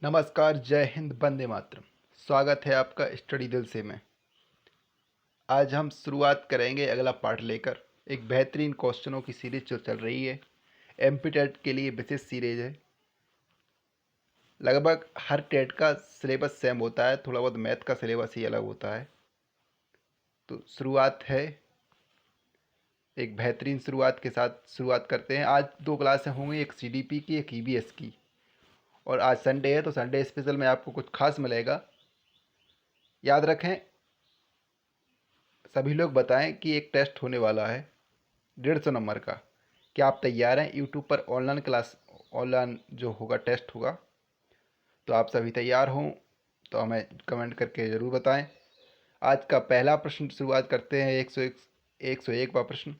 नमस्कार, जय हिंद, वंदे मातरम। स्वागत है आपका स्टडी दिल से में। आज हम शुरुआत करेंगे अगला पार्ट लेकर। एक बेहतरीन क्वेश्चनों की सीरीज जो चल रही है, एमपी टेट के लिए विशेष सीरीज है। लगभग हर टेट का सिलेबस सेम होता है, थोड़ा बहुत मैथ का सिलेबस ही अलग होता है। तो शुरुआत है, एक बेहतरीन शुरुआत के साथ शुरुआत करते हैं। आज 2 क्लासें होंगी, एक सीडीपी की, एक ईवीएस की। और आज संडे है तो संडे स्पेशल में आपको कुछ खास मिलेगा। याद रखें, सभी लोग बताएं कि एक टेस्ट होने वाला है 150 नंबर का। क्या आप तैयार हैं? यूट्यूब पर ऑनलाइन क्लास, ऑनलाइन जो होगा टेस्ट होगा, तो आप सभी तैयार हों तो हमें कमेंट करके ज़रूर बताएं। आज का पहला प्रश्न शुरुआत करते हैं। 101वां प्रश्न।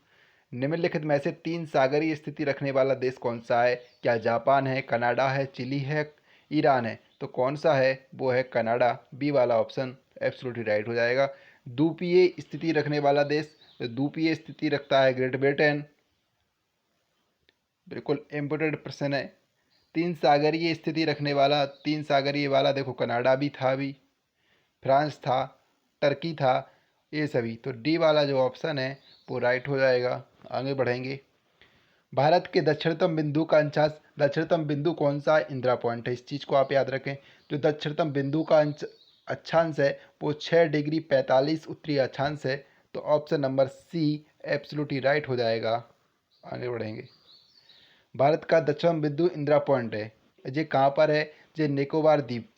निम्नलिखित में से 3 सागरीय स्थिति रखने वाला देश कौन सा है? क्या जापान है, कनाडा है, चिली है, ईरान है? तो कौन सा है? वो है कनाडा। बी वाला ऑप्शन एब्सोल्युटली राइट हो जाएगा। द्वीपीय स्थिति रखने वाला देश, तो द्वीपीय स्थिति रखता है ग्रेट ब्रिटेन। बिल्कुल इम्पोर्टेंट प्रश्न है। 3 सागरीय वाला देखो, कनाडा भी था, अभी फ्रांस था, टर्की था, ये सभी। तो डी वाला जो ऑप्शन है वो राइट हो जाएगा। आगे बढ़ेंगे। भारत के दक्षिणतम बिंदु कौन सा है? इंदिरा पॉइंट है। इस चीज़ को आप याद रखें। जो दक्षिणतम बिंदु का अक्षांश है वो 6 डिग्री 45 उत्तरी अक्षांश है। तो option number C absolutely right हो जाएगा। आगे बढ़ेंगे। भारत का दक्षिण बिंदु इंदिरा पॉइंट है। ये कहाँ पर है? ये निकोबार द्वीप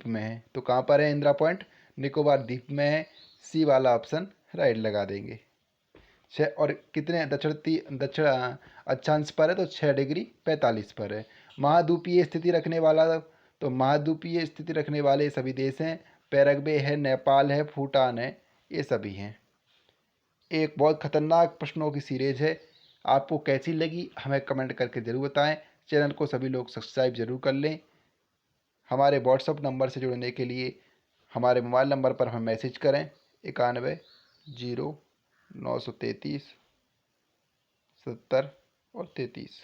में है। तो कहाँ पर है इंदिरा पॉइंट? निकोबार द्वीप में है। सी वाला ऑप्शन राइट लगा देंगे। 6 और कितने दक्षिण अक्षांश पर है? तो 6 डिग्री 45 पर है। महाद्वीपीय स्थिति रखने वाला, तो महाद्वीपीय स्थिति रखने वाले सभी देश हैं। पैराग्वे है, नेपाल है, भूटान है, ये सभी हैं। एक बहुत खतरनाक प्रश्नों की सीरीज है। आपको कैसी लगी हमें कमेंट करके ज़रूर बताएं। चैनल को सभी लोग सब्सक्राइब जरूर कर लें। हमारे व्हाट्सअप नंबर से जुड़ने के लिए हमारे मोबाइल नंबर पर हमें मैसेज करें 910933 70 और 33।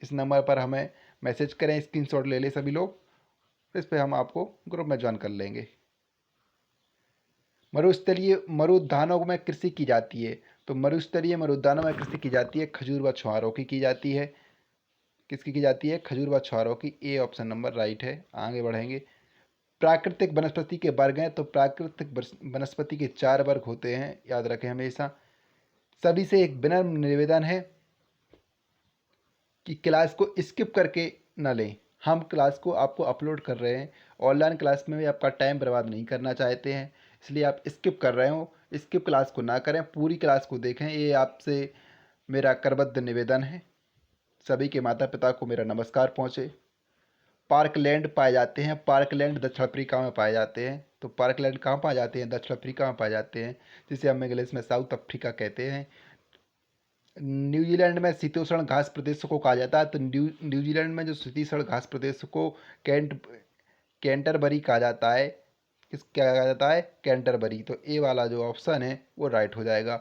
इस नंबर पर हमें मैसेज करें, स्क्रीनशॉट ले लें सभी लोग, इस पर हम आपको ग्रुप में ज्वाइन कर लेंगे। मरुस्थलीय मरुद्यानों में कृषि की जाती है। तो मरुस्थलीय मरुद्यानों में कृषि की जाती है खजूर व छुहारों की जाती है। किसकी की जाती है? खजूर व छुहारों की। ए ऑप्शन नंबर राइट है। आगे बढ़ेंगे। प्राकृतिक वनस्पति के वर्ग हैं। तो प्राकृतिक वनस्पति के 4 वर्ग होते हैं, याद रखें हमेशा। सभी से एक विनम्र निवेदन है कि क्लास को स्किप करके ना लें। हम क्लास को आपको अपलोड कर रहे हैं, ऑनलाइन क्लास में भी आपका टाइम बर्बाद नहीं करना चाहते हैं, इसलिए आप स्किप कर रहे हो। स्किप क्लास को ना करें, पूरी क्लास को देखें, ये आपसे मेरा करबद्ध निवेदन है। सभी के माता पिता को मेरा नमस्कार पहुँचे। पार्कलैंड पाए जाते हैं। पार्कलैंड दक्षिण अफ्रीका में पाए जाते हैं। तो पार्कलैंड कहाँ पाए जाते हैं? दक्षिण अफ्रीका में पाए जाते हैं, जिसे हम इंग्लिश में साउथ अफ्रीका कहते हैं। न्यूजीलैंड में शीतोष्ण घास प्रदेशों को कहा जाता है। तो न्यूजीलैंड में जो शीतोष्ण घास प्रदेश को कैंटरबरी कहा जाता है। क्या कहा जाता है? कैंटरबरी। तो ए वाला जो ऑप्शन है वो राइट हो जाएगा।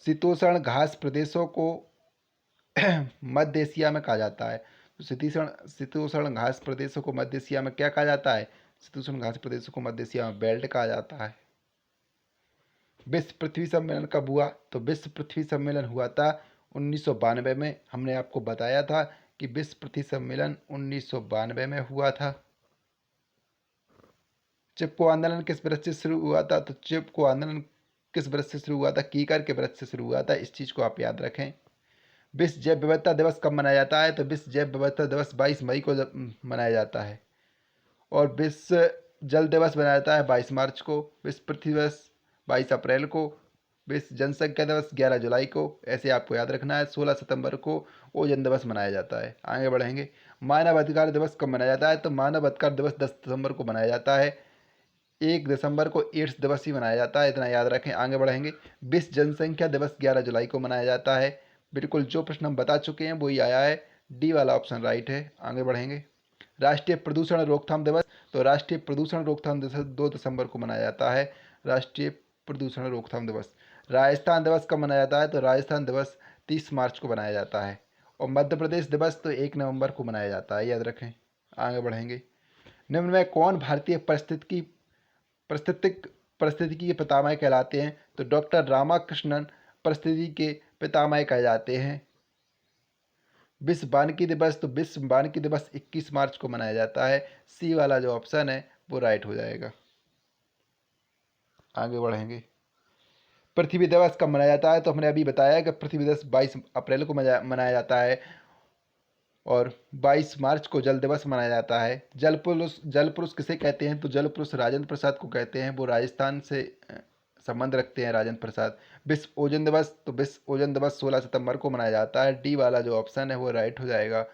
शीतोष्ण घास प्रदेशों को मध्य एशिया में कहा जाता है। तो शीतोष्ण घास प्रदेशों को मध्य एशिया में क्या कहा जाता है? शीतोष्ण घास प्रदेशों को मध्य एशिया में बेल्ट कहा जाता है। विश्व पृथ्वी सम्मेलन कब हुआ? तो विश्व पृथ्वी सम्मेलन हुआ था 1992 में। हमने आपको बताया था कि विश्व पृथ्वी सम्मेलन 1992 में हुआ था। चिपको आंदोलन किस वृक्ष से शुरू हुआ था? तो चिपको आंदोलन किस वृक्ष से शुरू हुआ था? कीकर के वृक्ष से शुरू हुआ था। इस चीज़ को आप याद रखें। विश्व जैव विविधता दिवस कब मनाया जाता है? तो विश्व जैव विविधता दिवस 22 मई को मनाया जाता है। और विश्व जल दिवस मनाया जाता है 22 मार्च को। विश्व पृथ्वी दिवस 22 अप्रैल को। विश्व जनसंख्या दिवस 11 जुलाई को। ऐसे आपको याद रखना है। 16 सितंबर को ओजोन दिवस मनाया जाता है। आगे बढ़ेंगे। मानव अधिकार दिवस कब मनाया जाता है? तो मानव अधिकार दिवस 10 दिसंबर को मनाया जाता है। 1 दिसंबर को एड्स दिवस ही मनाया जाता है, इतना याद रखें। आगे बढ़ेंगे। विश्व जनसंख्या दिवस 11 जुलाई को मनाया जाता है। बिल्कुल जो प्रश्न हम बता चुके हैं वही आया है। डी वाला ऑप्शन राइट है। आगे बढ़ेंगे। राष्ट्रीय प्रदूषण रोकथाम दिवस, तो राष्ट्रीय प्रदूषण रोकथाम दिवस 2 दिसंबर को मनाया जाता है। राष्ट्रीय प्रदूषण रोकथाम दिवस। राजस्थान दिवस कब मनाया जाता है? तो राजस्थान दिवस 30 मार्च को मनाया जाता है। और मध्य प्रदेश दिवस तो 1 नवंबर को मनाया जाता है, याद रखें। आगे बढ़ेंगे। निम्न में कौन भारतीय परिस्थितिकी के पितामह कहलाते हैं? तो डॉक्टर रामाकृष्णन परिस्थिति के पितामह कहे जाते हैं। विश्व वानिकी दिवस, तो विश्व वानिकी दिवस 21 मार्च को मनाया जाता है। सी वाला जो ऑप्शन है वो राइट हो जाएगा। आगे बढ़ेंगे। पृथ्वी दिवस कब मनाया जाता है? तो हमने अभी बताया कि पृथ्वी दिवस 22 अप्रैल को मनाया जाता है और 22 मार्च को जल दिवस मनाया जाता है। जल पुरुष किसे कहते हैं? तो जल पुरुष राजेंद्र प्रसाद को कहते हैं। वो राजस्थान से संबंध रखते हैं, राजेंद्र प्रसाद। विश्व ओजोन दिवस, तो विश्व ओजोन दिवस 16 सितंबर को मनाया जाता है। डी वाला जो ऑप्शन है वो राइट हो जाएगा।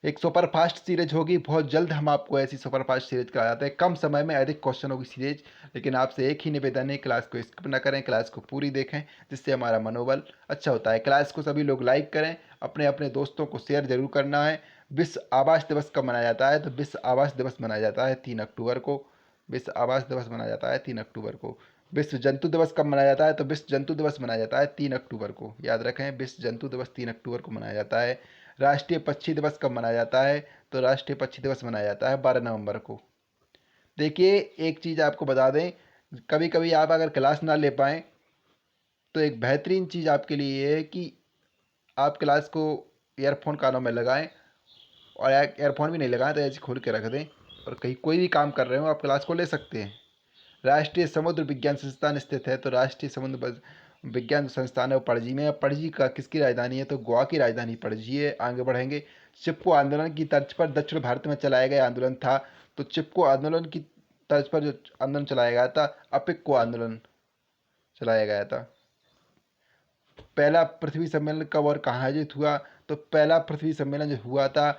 एक सुपरफास्ट सीरीज होगी, बहुत जल्द हम आपको ऐसी सुपरफास्ट सीरीज कराते हैं, कम समय में अधिक क्वेश्चन होगी सीरीज। लेकिन आपसे एक ही निवेदन है, क्लास को स्किप ना करें, क्लास को पूरी देखें, जिससे हमारा मनोबल अच्छा होता है। क्लास को सभी लोग लाइक करें, अपने अपने दोस्तों को शेयर जरूर करना है। विश्व आवास दिवस कब मनाया जाता है? तो विश्व आवास दिवस मनाया जाता है 3 अक्टूबर को। विश्व आवास दिवस मनाया जाता है 3 अक्टूबर को। विश्व जंतु दिवस कब मनाया जाता है? तो विश्व जंतु दिवस मनाया जाता है 3 अक्टूबर को। याद रखें, विश्व जंतु दिवस 3 अक्टूबर को मनाया जाता है। राष्ट्रीय पक्षी दिवस कब मनाया जाता है? तो राष्ट्रीय पक्षी दिवस मनाया जाता है 12 नवंबर को। देखिए, एक चीज़ आपको बता दें, कभी कभी आप अगर क्लास ना ले पाएँ तो एक बेहतरीन चीज़ आपके लिए ये है कि आप क्लास को ईयरफोन कानों में लगाएं, और ईयरफोन भी नहीं लगाएं तो ऐसे खोल के रख दें, और कहीं कोई भी काम कर रहे हो आप क्लास को ले सकते हैं। राष्ट्रीय समुद्र विज्ञान संस्थान स्थित है, तो राष्ट्रीय समुद्र विज्ञान संस्थान है वो पणजी में है। पणजी का किसकी राजधानी है? तो गोवा की राजधानी पणजी है। आगे बढ़ेंगे। चिपको आंदोलन की तर्ज पर दक्षिण भारत में चलाया गया आंदोलन था, तो चिपको आंदोलन की तर्ज पर जो आंदोलन चलाया गया था, अपिक्को आंदोलन चलाया गया था। पहला पृथ्वी सम्मेलन कब और कहाँ आयोजित हुआ? तो पहला पृथ्वी सम्मेलन जो हुआ था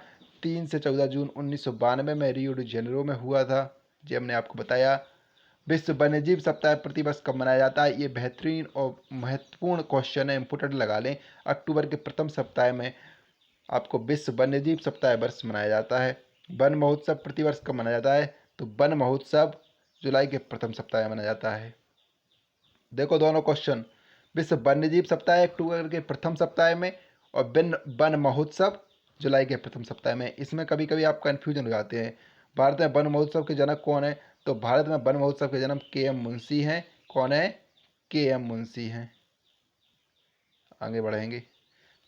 3 से 14 जून 1992 में रियो डी जेनेरो में हुआ था, जो हमने आपको बताया। विश्व वन्यजीव सप्ताह प्रतिवर्ष कब मनाया जाता है? ये बेहतरीन और महत्वपूर्ण क्वेश्चन है, इंपोर्टेंट लगा लें। अक्टूबर के प्रथम सप्ताह में आपको विश्व वन्यजीव सप्ताह वर्ष मनाया जाता है। वन महोत्सव प्रतिवर्ष कब मनाया जाता है? तो वन महोत्सव जुलाई के प्रथम सप्ताह में मनाया जाता है। देखो दोनों क्वेश्चन, विश्व वन्यजीव सप्ताह अक्टूबर के प्रथम सप्ताह में और वन महोत्सव जुलाई के प्रथम सप्ताह में। इसमें कभी कभी आप कन्फ्यूजन हो जाते हैं। भारत में वन महोत्सव के जनक कौन है? तो भारत में वन महोत्सव के जनक के.एम. मुंशी हैं। कौन है? के.एम. मुंशी हैं। आगे बढ़ेंगे।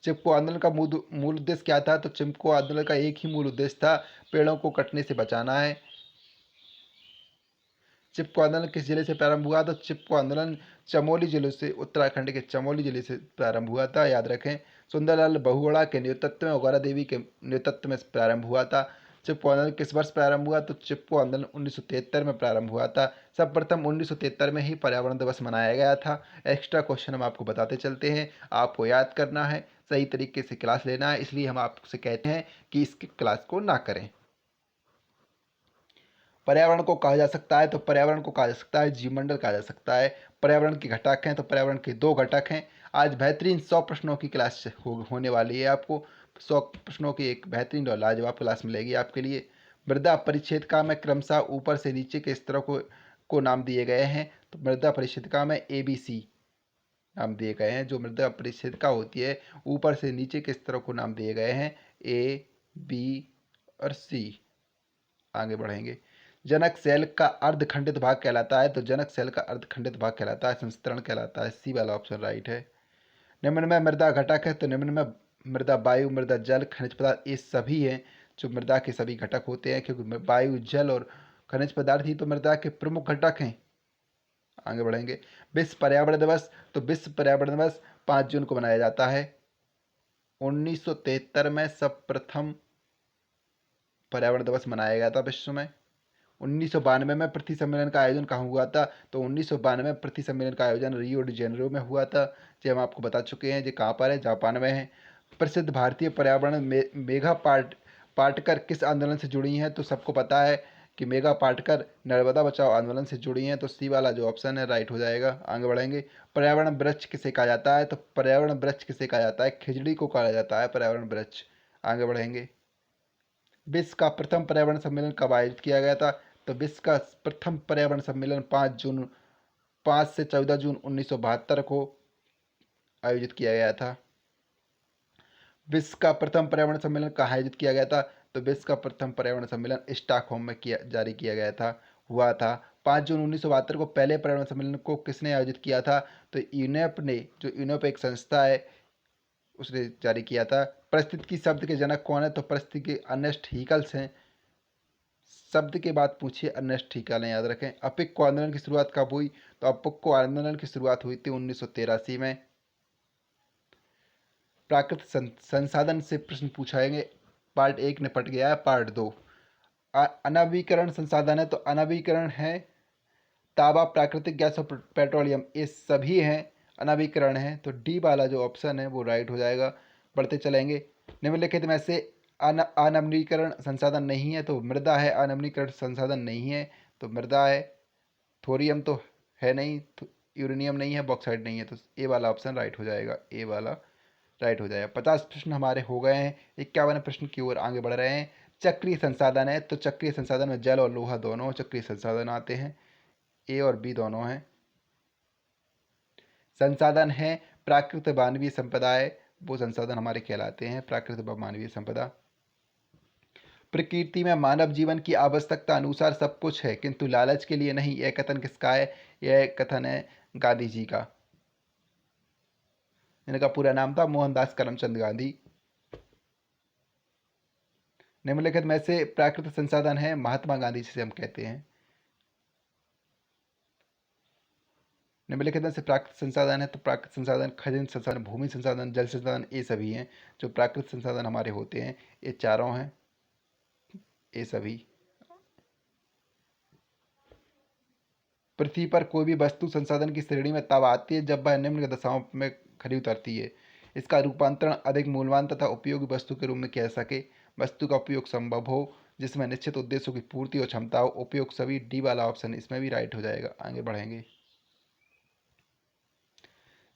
चिपको आंदोलन का मूल उद्देश्य क्या था? तो चिपको आंदोलन का एक ही मूल उद्देश्य था, पेड़ों को कटने से बचाना है। चिपको आंदोलन किस जिले से प्रारंभ हुआ? तो चिपको आंदोलन चमोली जिले से, उत्तराखंड के चमोली जिले से प्रारंभ हुआ था। याद रखें, सुंदरलाल बहुगुणा के नेतृत्व में, गौरा देवी के नेतृत्व में प्रारंभ हुआ था। चिपको आंदोलन किस वर्ष प्रारंभ हुआ? तो चिपको आंदोलन 1973 में प्रारंभ हुआ था। सर्वप्रथम 1973 में ही पर्यावरण दिवस मनाया गया था। एक्स्ट्रा क्वेश्चन हम आपको बताते चलते हैं, आपको याद करना है, सही तरीके से क्लास लेना है, इसलिए हम आपसे कहते हैं कि इस क्लास को ना करें। पर्यावरण को कहा जा सकता है, तो पर्यावरण को कहा जा सकता है जीवमंडल कहा जा सकता है। पर्यावरण के घटक हैं, तो पर्यावरण के 2 घटक हैं। आज बेहतरीन 100 प्रश्नों की क्लास होने वाली है। आपको 100 प्रश्नों की एक बेहतरीन और लाजवाब क्लास मिलेगी आपके लिए। मृदा परिच्छेदिका में क्रमशः ऊपर से नीचे के स्तरों को नाम दिए गए हैं, तो मृदा परिच्छेदिका में ABC नाम दिए गए हैं। जो मृदा परिच्छेदिका होती है, ऊपर से नीचे के स्तरों को नाम दिए गए हैं A, B और C। आगे बढ़ेंगे। जनक सेल का अर्धखंडित भाग कहलाता है, तो जनक सेल का अर्धखंडित भाग कहलाता है संस्तरण कहलाता है। सी वाला ऑप्शन राइट है। निम्न में मृदा घटक है, तो निम्न में मृदा वायु, मृदा जल, खनिज पदार्थ, ये सभी हैं जो मृदा के सभी घटक होते हैं, क्योंकि वायु, जल और खनिज पदार्थ ही तो मृदा के प्रमुख घटक हैं। आगे बढ़ेंगे। विश्व पर्यावरण दिवस, तो विश्व पर्यावरण दिवस 5 जून को मनाया जाता है। 1973 में सर्वप्रथम पर्यावरण दिवस मनाया गया था विश्व में। 1992 में पृथ्वी सम्मेलन का आयोजन कहाँ हुआ था? तो 1992 में पृथ्वी सम्मेलन का आयोजन रियो डी जेनेरो में हुआ था, जो हम आपको बता चुके हैं। जो कहाँ पर है? जापान में है। प्रसिद्ध भारतीय पर्यावरण मेघा पाटकर किस आंदोलन से जुड़ी हैं? तो सबको पता है कि मेघा पाटकर नर्मदा बचाओ आंदोलन से जुड़ी हैं, तो सी वाला जो ऑप्शन है राइट हो जाएगा। आगे बढ़ेंगे। पर्यावरण वृक्ष किसे कहा जाता है? तो पर्यावरण वृक्ष किसे कहा जाता है? खिजड़ी को कहा जाता है पर्यावरण वृक्ष। आगे बढ़ेंगे। विश्व का प्रथम पर्यावरण सम्मेलन कब आयोजित किया गया था? तो विश्व का प्रथम पर्यावरण सम्मेलन 5 से 14 जून 1972 को आयोजित किया गया था। विश्व का प्रथम पर्यावरण सम्मेलन कहाँ आयोजित किया गया था? तो विश्व का प्रथम पर्यावरण सम्मेलन स्टॉकहोम में हुआ था। 5 जून 1972 को पहले पर्यावरण सम्मेलन को किसने आयोजित किया था? तो यूनेप ने, जो यूनेप एक संस्था है, उसने जारी किया था। परिस्थितिकी शब्द के जनक कौन है? तो परिस्थितिकी अर्नेस्ट हीकल्स हैं। शब्द के बाद पूछिए अर्नेस्ट हीकल हैं, याद रखें। अपिक को आंदोलन की शुरुआत कब हुई? तो अपिक को आंदोलन की शुरुआत हुई थी 1983 में। प्राकृतिक संसाधन से प्रश्न पूछाएंगे। पार्ट 1 निपट गया है, पार्ट 2 अनवीकरण संसाधन है। तो अनवीकरण है तांबा, प्राकृतिक गैस और पेट्रोलियम, ये सभी हैं अनवीकरण है। तो डी वाला जो ऑप्शन है वो राइट हो जाएगा। बढ़ते चलेंगे। निम्नलिखित में से अनवीकरण संसाधन नहीं है, तो मृदा है। अनवीकरण संसाधन नहीं है तो मृदा है। थोरियम तो है नहीं, तो यूरेनियम नहीं है, बॉक्साइट नहीं है, तो ए वाला ऑप्शन राइट हो जाएगा। ए वाला राइट हो जाएगा। 50 प्रश्न हमारे हो गए हैं। 51 प्रश्न की ओर आगे बढ़ रहे हैं। चक्रीय संसाधन है। तो चक्रीय संसाधन में जल और लोहा दोनों चक्रीय संसाधन आते हैं। ए और बी दोनों हैं। संसाधन है प्राकृत मानवीय संपदा है, वो संसाधन हमारे कहलाते हैं प्राकृत मानवीय संपदा। प्रकृति में मानव जीवन की आवश्यकता अनुसार सब कुछ है, किंतु लालच के लिए नहीं। यह कथन किसका है? यह कथन है गांधी जी का। इनका पूरा नाम था मोहनदास करमचंद गांधी। निम्नलिखित में से प्राकृतिक संसाधन है महात्मा गांधी जिसे हम कहते हैं। निम्नलिखित में से प्राकृतिक संसाधन है। तो प्राकृतिक संसाधन खनिज संसाधन, भूमि संसाधन, जल संसाधन, ये सभी हैं जो प्राकृतिक संसाधन हमारे होते हैं। ये चारों हैं, ये सभी। पृथ्वी पर कोई भी वस्तु संसाधन की श्रेणी में तब आती है जब वह निम्न दशाओं में खरी उतरती है। इसका रूपांतरण अधिक मूल्यवान तथा उपयोगी वस्तु के रूप में किया जा सके। वस्तु का उपयोग संभव हो जिसमें निश्चित उद्देश्यों की पूर्ति और क्षमता हो। उपयोग सभी, डी वाला ऑप्शन इसमें भी राइट हो जाएगा। आगे बढ़ेंगे।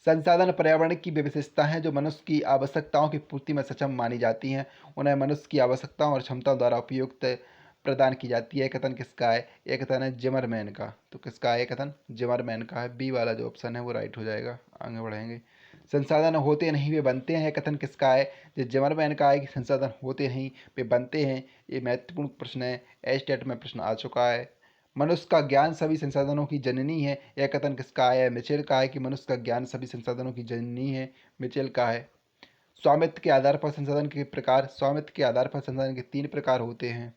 संसाधन पर्यावरण की वे विशेषताएं हैं जो मनुष्य की आवश्यकताओं की पूर्ति में सक्षम मानी जाती हैं। उन्हें मनुष्य की आवश्यकताओं और क्षमताओं द्वारा उपयुक्त प्रदान की जाती है। कथन किसका है? एक कथन है जिमरमैन का। तो किसका है कथन? जिमरमैन का है। बी वाला जो ऑप्शन है वो राइट हो जाएगा। आगे बढ़ेंगे। संसाधन होते नहीं वे बनते हैं, कथन किसका है? जो जिमरमैन का है कि संसाधन होते नहीं वे बनते हैं। ये महत्वपूर्ण प्रश्न है, एस्टेट में प्रश्न आ चुका है। मनुष्य का ज्ञान सभी संसाधनों की जननी है। यह कथन किसका है? मिचेल का है कि मनुष्य का ज्ञान सभी संसाधनों की जननी है। मिचेल का है। स्वामित्व के आधार पर संसाधन के प्रकार। स्वामित्व के आधार पर संसाधन के 3 प्रकार होते हैं।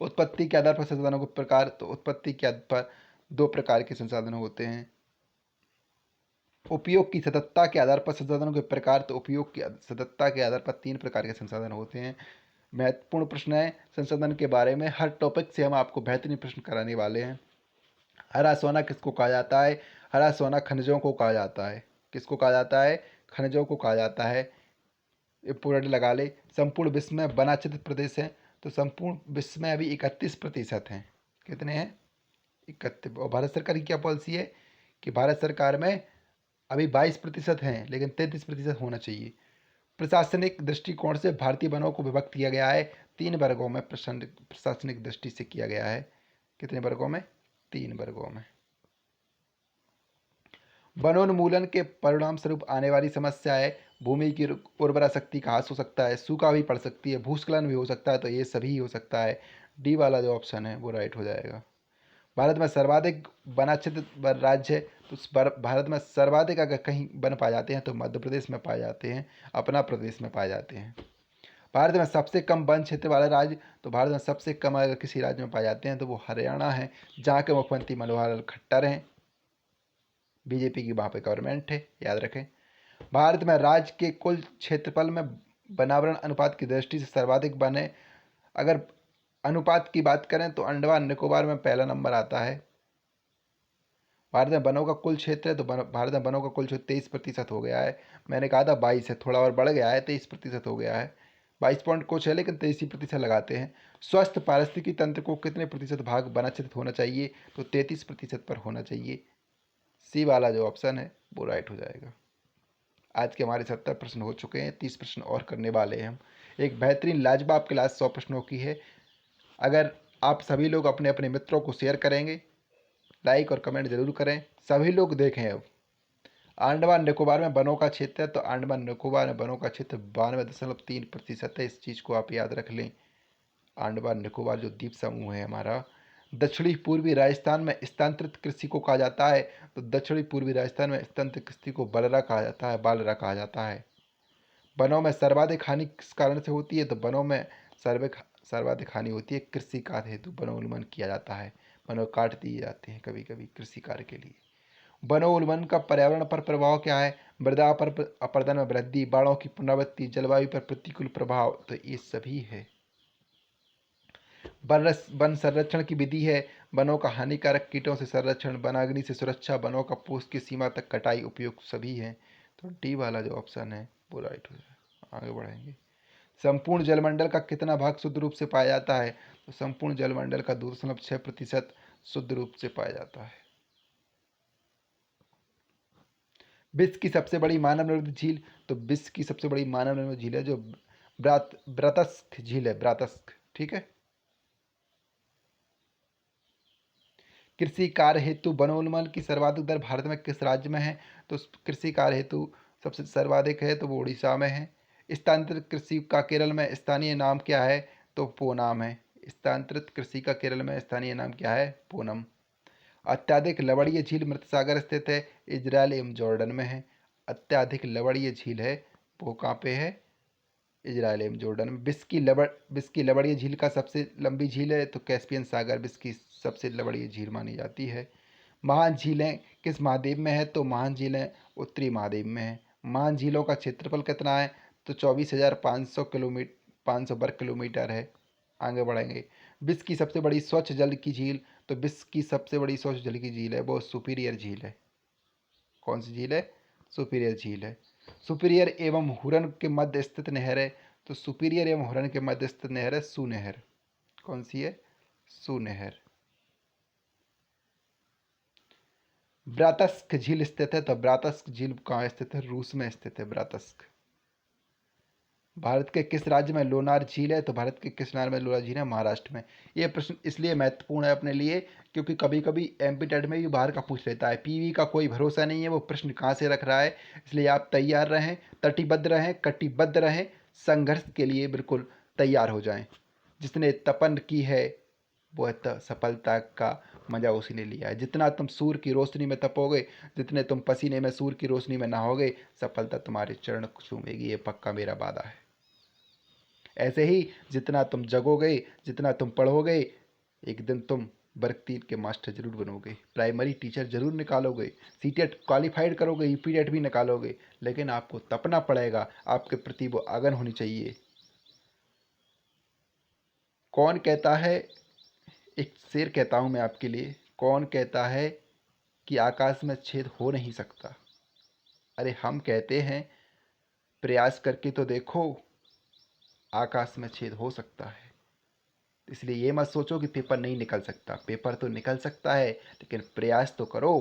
उत्पत्ति के आधार पर संसाधनों के प्रकार। तो उत्पत्ति के आधार पर 2 प्रकार के संसाधन होते हैं। उपयोग की सततता के आधार पर संसाधनों के प्रकार। तो उपयोग की सततता के आधार पर 3 प्रकार के संसाधन होते हैं। महत्वपूर्ण प्रश्न है संसाधन के बारे में। हर टॉपिक से हम आपको बेहतरीन प्रश्न कराने वाले हैं। हरा सोना किसको कहा जाता है? हरा सोना खनिजों को कहा जाता है। किसको कहा जाता है? खनिजों को कहा जाता है। ये पूरा लगा ले। संपूर्ण विश्व में वनाच्छादित प्रदेश है। तो संपूर्ण विश्व में अभी 31% हैं। कितने हैं? 31। और भारत सरकार की क्या पॉलिसी है कि भारत सरकार में अभी 22% हैं, लेकिन 33% होना चाहिए। प्रशासनिक दृष्टिकोण से भारतीय वनों को विभक्त किया गया है 3 वर्गों में। प्रशासनिक दृष्टि से किया गया है। कितने वर्गों में? 3 वर्गों में। वनोन्मूलन के परिणाम स्वरूप आने वाली समस्या है भूमि की उर्वरा शक्ति का ह्रास हो सकता है, सूखा भी पड़ सकती है, भूस्खलन भी हो सकता है। तो ये सभी हो सकता है। डी वाला जो ऑप्शन है वो राइट हो जाएगा। भारत में सर्वाधिक वनाच्छादित राज्य है। तो भारत में सर्वाधिक अगर कहीं वन पाए जाते हैं तो मध्य प्रदेश में पाए जाते हैं, अपना प्रदेश में पाए जाते हैं। भारत में सबसे कम वन क्षेत्र वाला राज्य। तो भारत में सबसे कम अगर किसी राज्य में पाए जाते हैं तो वो हरियाणा है, जहाँ के मुख्यमंत्री मनोहर लाल खट्टर हैं। बीजेपी की वहाँ पे गवर्नमेंट है, याद रखें। भारत में राज्य के कुल क्षेत्रफल में वनावरण अनुपात की दृष्टि से सर्वाधिक वन है। अगर अनुपात की बात करें तो अंडमान निकोबार में पहला नंबर आता है। भारत में वनों का कुल क्षेत्र है तो भारत में वनों का कुल क्षेत्र 23% हो गया है। मैंने कहा था 22 है, थोड़ा और बढ़ गया है, 23% हो गया है। 22 पॉइंट कुछ है लेकिन 23% लगाते हैं। स्वस्थ पारिस्थितिकी तंत्र को कितने प्रतिशत भाग वनाच्छादित होना चाहिए? तो 33% पर होना चाहिए। सी वाला जो ऑप्शन है वो राइट हो जाएगा। आज के हमारे 70 प्रश्न हो चुके हैं, 30 प्रश्न और करने वाले हैं हम। एक बेहतरीन लाजवाब क्लास 100 प्रश्नों की है। अगर आप सभी लोग अपने अपने मित्रों को शेयर करेंगे, लाइक और कमेंट जरूर करें। सभी लोग देखें अब अंडमान निकोबार में वनों का क्षेत्र है, तो अंडमान निकोबार में वनों का क्षेत्र 92.3% है। इस चीज़ को आप याद रख लें। अंडमान निकोबार जो द्वीप समूह है हमारा। दक्षिणी पूर्वी राजस्थान में स्थानांतरित कृषि को कहा जाता है, तो दक्षिणी पूर्वी राजस्थान में स्थानांतरित कृषि को बलरा कहा जाता है, बालरा कहा जाता है। वनों में सर्वाधिक हानि किस कारण से होती है, तो वनों में सर्वाधिक हानि होती है कृषि कार्य हेतु वनोन्मूलन किया जाता है। वनों काट दिए जाते हैं कभी कभी कृषि कार्य के लिए। वनोन्मूलन का पर्यावरण पर प्रभाव क्या है? मृदा पर अपरदन में वृद्धि, बाढ़ों की पुनरावृत्ति, जलवायु पर प्रतिकूल प्रभाव, तो ये सभी है। वन संरक्षण की विधि है वनों का हानिकारक कीटों से संरक्षण, वनाग्नि से सुरक्षा, वनों का पोस्ट की सीमा तक कटाई, उपयोग सभी है। तो डी वाला जो ऑप्शन है वो राइट हो जाएगा। आगे बढ़ेंगे। संपूर्ण जलमंडल का कितना भाग शुद्ध रूप से पाया जाता है? तो संपूर्ण जलमंडल का 2.6% शुद्ध रूप से पाया जाता है। विश्व की सबसे बड़ी मानव निर्मित झील, तो विश्व की सबसे बड़ी मानव निर्मित झील है जो ब्रातस्क झील है, ब्रातस्क। ठीक है। कृषि कार्य हेतु वनोन्मूलन की सर्वाधिक दर भारत में किस राज्य में है? तो कृषि कार्य हेतु सबसे सर्वाधिक है तो वो उड़ीसा में है। स्थानांतरित कृषि का केरल में स्थानीय नाम क्या है? तो पोनाम है। स्थानांतरित कृषि का केरल में स्थानीय नाम क्या है? पूनम। अत्याधिक लवणीय झील मृत सागर स्थित है, इजराइल एवं जॉर्डन में है। अत्याधिक लवणीय झील है वो कहाँ पे है? इजराइल एवं जॉर्डन में। विश्व की लवणीय झील का सबसे लंबी झील है तो कैस्पियन सागर विश्व की सबसे लवणीय झील मानी जाती है। महान झीलें किस महाद्वीप में है? तो महान झीलें उत्तरी महाद्वीप में है। महान झीलों का क्षेत्रफल कितना है? तो 24,500 वर्ग किलोमीटर है। आगे बढ़ेंगे। विश्व की सबसे बड़ी स्वच्छ जल की झील, तो विश्व की सबसे बड़ी स्वच्छ जल की झील है वो सुपीरियर झील है। कौन सी झील है? सुपीरियर झील है। सुपीरियर एवं हुरन के मध्य स्थित नहर है, तो सुपीरियर एवं हुरन के मध्य स्थित नहर है सू नहर। कौन सी है? सू नहर। ब्रातस्क झील स्थित है, तो ब्रातस्क झील कहाँ स्थित है? रूस में स्थित है ब्रातस्क। भारत के किस राज्य में लोनार झील है? तो भारत के किस राज्य में लोनार झील है? महाराष्ट्र में। यह प्रश्न इसलिए महत्वपूर्ण है अपने लिए क्योंकि कभी कभी एमपी टेट में भी बाहर का पूछ लेता है। पीवी का कोई भरोसा नहीं है वो प्रश्न कहाँ से रख रहा है, इसलिए आप तैयार रहें, तटिबद्ध रहें, कटिबद्ध रहें, संघर्ष के लिए बिल्कुल तैयार हो जाएं। जिसने तपन की है वो सफलता का मजा उसी ने लिया है। जितना तुम सूर्य की रोशनी में तपोगे, जितने तुम पसीने में सूर्य की रोशनी में नहाओगे, सफलता तुम्हारे चरण छूमेगी, ये पक्का मेरा वादा है। ऐसे ही जितना तुम जगोगे, जितना तुम पढ़ोगे, एक दिन तुम वर्ग 3 के मास्टर जरूर बनोगे, प्राइमरी टीचर जरूर निकालोगे, सीटेट क्वालिफाइड करोगे, यूपीटेट भी निकालोगे, लेकिन आपको तपना पड़ेगा, आपके प्रति वो आगन होनी चाहिए। कौन कहता है, एक शेर कहता हूं मैं आपके लिए, कौन कहता है कि आकाश में छेद हो नहीं सकता? अरे हम कहते हैं प्रयास करके तो देखो, आकाश में छेद हो सकता है। इसलिए ये मत सोचो कि पेपर नहीं निकल सकता, पेपर तो निकल सकता है, लेकिन प्रयास तो करो।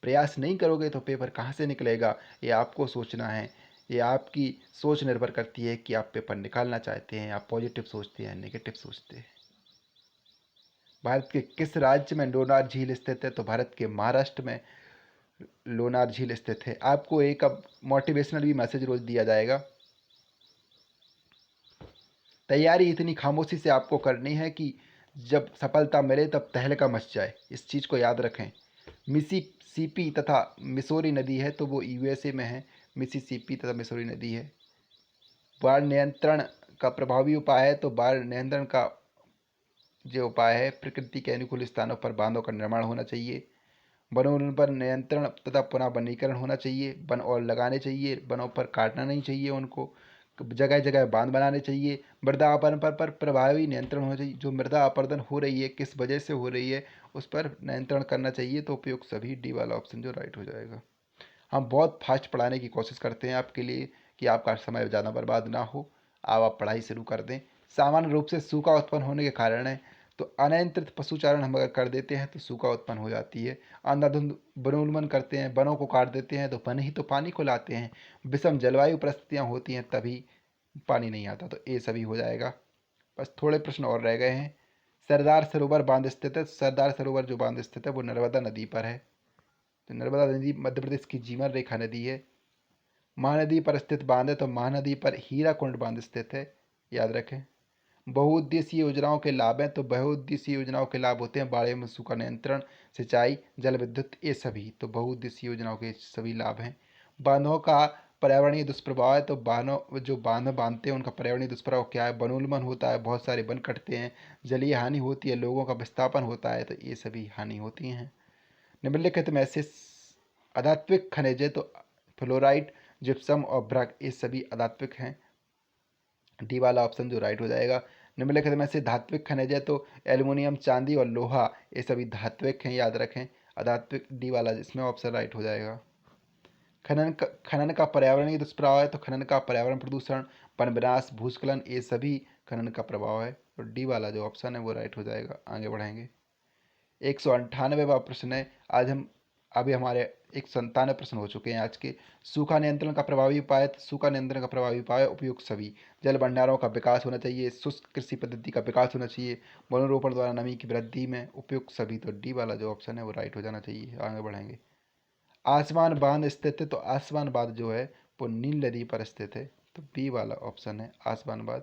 प्रयास नहीं करोगे तो पेपर कहाँ से निकलेगा, ये आपको सोचना है। ये आपकी सोच निर्भर करती है कि आप पेपर निकालना चाहते हैं, आप पॉजिटिव सोचते हैं, नेगेटिव सोचते हैं। भारत के किस राज्य में लोनार झील स्थित है? तो भारत के महाराष्ट्र में लोनार झील स्थित है। आपको एक अब मोटिवेशनल भी मैसेज रोज दिया जाएगा। तैयारी इतनी खामोशी से आपको करनी है कि जब सफलता मिले तब तहलका मच जाए, इस चीज़ को याद रखें। मिसिसिपी तथा मिसौरी नदी है तो वो यूएसए में है। मिसिसिपी तथा मिसौरी नदी है। बाढ़ नियंत्रण का प्रभावी उपाय है, तो बाढ़ नियंत्रण का जो उपाय है, प्रकृति के अनुकूल स्थानों पर बांधों का निर्माण होना चाहिए, वनों पर नियंत्रण तथा पुनः वनीकरण होना चाहिए, वन और लगाने चाहिए, वनों पर काटना नहीं चाहिए उनको, जगह जगह बांध बनाने चाहिए, मृदा अपरदन पर प्रभावी नियंत्रण होना चाहिए। जो मृदा अपरदन हो रही है किस वजह से हो रही है उस पर नियंत्रण करना चाहिए। तो उपयुक्त सभी डी वाला ऑप्शन जो राइट हो जाएगा। हम बहुत फास्ट पढ़ाने की कोशिश करते हैं आपके लिए कि आपका समय ज़्यादा बर्बाद ना हो, आप पढ़ाई शुरू कर दें। सामान्य रूप से सूखा उत्पन्न होने के कारण है, तो अनियंत्रित पशुचारण हम अगर कर देते हैं तो सूखा उत्पन्न हो जाती है। अंधाधुंध वनोन्मूलन करते हैं, वनों को काट देते हैं तो वन ही तो पानी को लाते हैं। विषम जलवायु परिस्थितियाँ होती हैं तभी पानी नहीं आता, तो ये सभी हो जाएगा। बस थोड़े प्रश्न और रह गए हैं। सरदार सरोवर बांध स्थित है, सरदार सरोवर जो बांध स्थित है वो नर्मदा नदी पर है। तो नर्मदा नदी मध्य प्रदेश की जीवन रेखा नदी है। महानदी पर स्थित बांध है, तो महानदी पर हीराकुंड बांध स्थित है, याद रखें। बहुउद्देशीय योजनाओं के लाभ हैं, तो बहुउद्देशीय योजनाओं के लाभ होते हैं बाढ़ में सूखा नियंत्रण, सिंचाई, जल विद्युत, ये सभी तो बहुउद्देशीय योजनाओं के सभी लाभ हैं। बांधों का पर्यावरणीय दुष्प्रभाव है, तो बांधों जो बांधते हैं उनका पर्यावरणीय दुष्प्रभाव क्या है, वनोन्मूलन होता है, बहुत सारे वन कटते हैं, जलीय हानि होती है, लोगों का विस्थापन होता है, तो ये सभी हानि होती हैं। निम्नलिखित में से अधात्विक खनिज है, तो फ्लोराइड, जिप्सम और ब्रक, ये सभी अधात्विक हैं। डी वाला ऑप्शन जो राइट हो जाएगा। निम्नलिखित में से धात्विक खनिज है, तो एल्युमिनियम, चांदी और लोहा, ये सभी धात्विक हैं, याद रखें। अधात्विक डी वाला इसमें ऑप्शन राइट हो जाएगा। खनन का पर्यावरणीय दुष्प्रभाव है, तो खनन का पर्यावरण प्रदूषण, वन विनाश, भूस्खलन, ये सभी खनन का प्रभाव है, तो डी वाला जो ऑप्शन है वो राइट हो जाएगा। आगे बढ़ेंगे। 198वां प्रश्न है। आज हम अभी हमारे 197 प्रश्न हो चुके हैं आज के। सूखा नियंत्रण का प्रभावी उपाय, तो सूखा नियंत्रण का प्रभावी उपाय उपयुक्त सभी। जल भंडारों का विकास होना चाहिए, शुष्क कृषि पद्धति का विकास होना चाहिए, वनरोपण द्वारा नमी की वृद्धि में उपयुक्त सभी, तो डी वाला जो ऑप्शन है वो राइट हो जाना चाहिए। आगे बढ़ेंगे। आसमान बांध स्थित है, तो आसमान बांध जो है वो नील नदी पर स्थित है, तो बी वाला ऑप्शन है आसमान बांध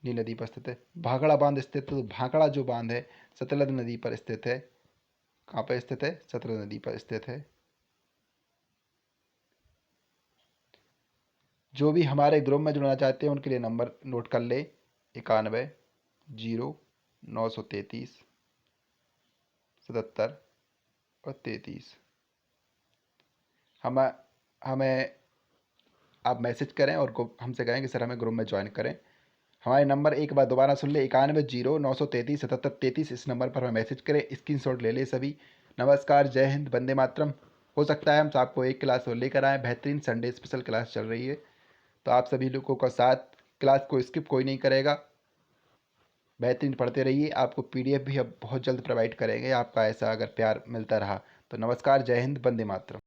नील नदी पर स्थित है। भाखड़ा बांध स्थित है, तो भाखड़ा जो बांध है सतलज नदी पर स्थित है। कहाँ पर स्थित है? सतलज नदी पर स्थित है। जो भी हमारे ग्रुप में जुड़ना चाहते हैं उनके लिए नंबर नोट कर ले। 91 0 933 77 और 33। हमें आप मैसेज करें और हमसे कहें कि सर हमें ग्रुप में ज्वाइन करें। हमारे नंबर एक बार दोबारा सुन ले। 91 0 933 77 33। इस नंबर पर हमें मैसेज करें, स्क्रीनशॉट ले ले सभी। नमस्कार, जय हिंद, वंदे मातरम। हो सकता है हम आपको एक क्लास और लेकर आएँ। बेहतरीन संडे स्पेशल क्लास चल रही है, तो आप सभी लोगों का साथ, क्लास को स्किप कोई नहीं करेगा। बेहतरीन पढ़ते रहिए। आपको पीडीएफ भी अब बहुत जल्द प्रोवाइड करेंगे, आपका ऐसा अगर प्यार मिलता रहा तो। नमस्कार, जय हिंद, वंदे मातरम।